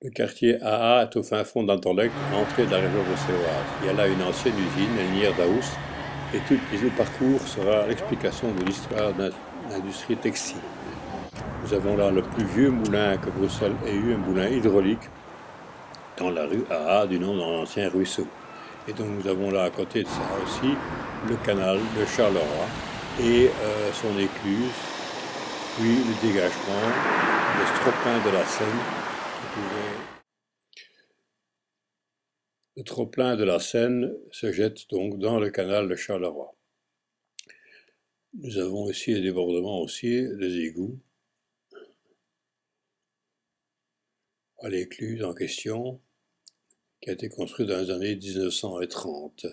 Le quartier AA est au fin fond d'Anderlecht, à l'entrée de la région bruxelloise. Il y a là une ancienne usine, la Linière d'Aoust, et tout le parcours sera l'explication de l'histoire de l'industrie textile. Nous avons là le plus vieux moulin que Bruxelles ait eu, un moulin hydraulique, dans la rue AA, du nom d'un ancien ruisseau. Et donc nous avons là à côté de ça aussi le canal de Charleroi et son écluse, puis le dégagement, le trop-plein de la Seine. Le trop-plein de la Seine se jette donc dans le canal de Charleroi. Nous avons ici les débordements aussi des égouts à l'écluse en question, qui a été construit dans les années 1930.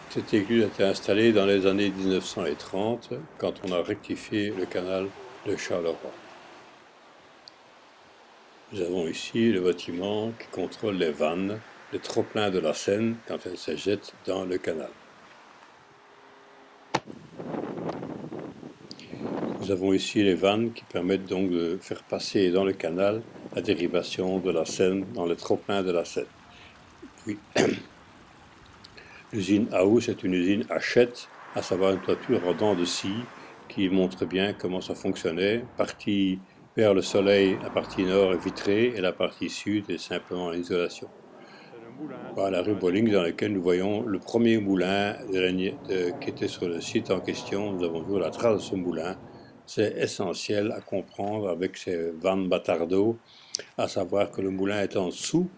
Cette écluse a été installée dans les années 1930, quand on a rectifié le canal de Charleroi. Nous avons ici le bâtiment qui contrôle les vannes, le trop-plein de la Seine quand elle se jette dans le canal. Nous avons ici les vannes qui permettent donc de faire passer dans le canal la dérivation de la Seine dans le trop-plein de la Seine. Puis, l'usine Aous est une usine Hachette, à savoir une toiture en dents de scie qui montre bien comment ça fonctionnait. Partie vers le soleil, la partie nord est vitrée et la partie sud est simplement en isolation. Voilà la rue Bolling dans laquelle nous voyons le premier moulin qui était sur le site en question. Nous avons vu la trace de ce moulin. C'est essentiel à comprendre avec ces vannes bâtardeaux, à savoir que le moulin est en dessous,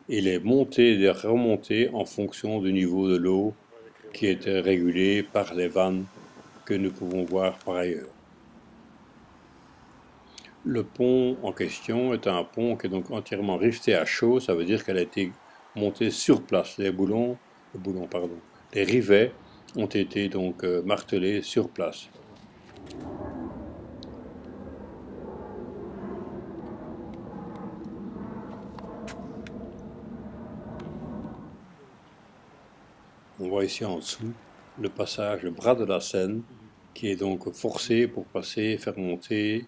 il est monté et remonté en fonction du niveau de l'eau qui était régulé par les vannes que nous pouvons voir par ailleurs. Le pont en question est un pont qui est donc entièrement rifté à chaud, ça veut dire qu'elle a été montée sur place. Les rivets ont été donc martelés sur place. On voit ici en dessous le passage, le bras de la Seine, qui est donc forcé pour passer, faire monter,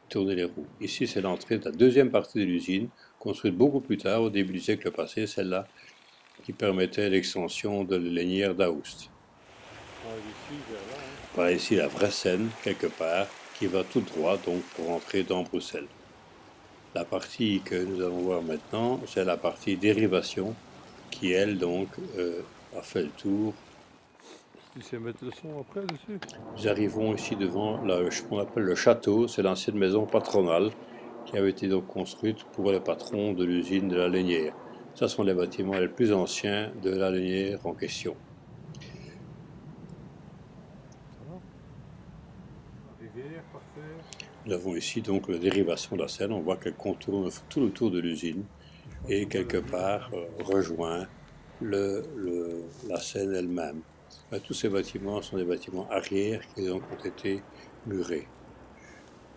tourner les roues. Ici, c'est l'entrée de la deuxième partie de l'usine, construite beaucoup plus tard, au début du siècle passé, celle-là, qui permettait l'extension de la Linière d'Aoust. Voilà ici la vraie Seine, quelque part, qui va tout droit donc pour entrer dans Bruxelles. La partie que nous allons voir maintenant, c'est la partie dérivation, qui elle donc a fait le tour. Tu sais mettre le son après dessus? Nous arrivons ici devant ce qu'on appelle le château, c'est l'ancienne maison patronale qui avait été donc construite pour le patron de l'usine de la Linière. Ce sont les bâtiments les plus anciens de la Linière en question. Ça va? Rivière, parfait. Nous avons ici donc la dérivation de la Seine, on voit qu'elle contourne tout le tour de l'usine et quelque part rejoint la Seine elle-même. Tous ces bâtiments sont des bâtiments arrière qui donc ont été murés.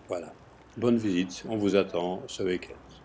Voilà. Bonne visite, on vous attend ce week-end.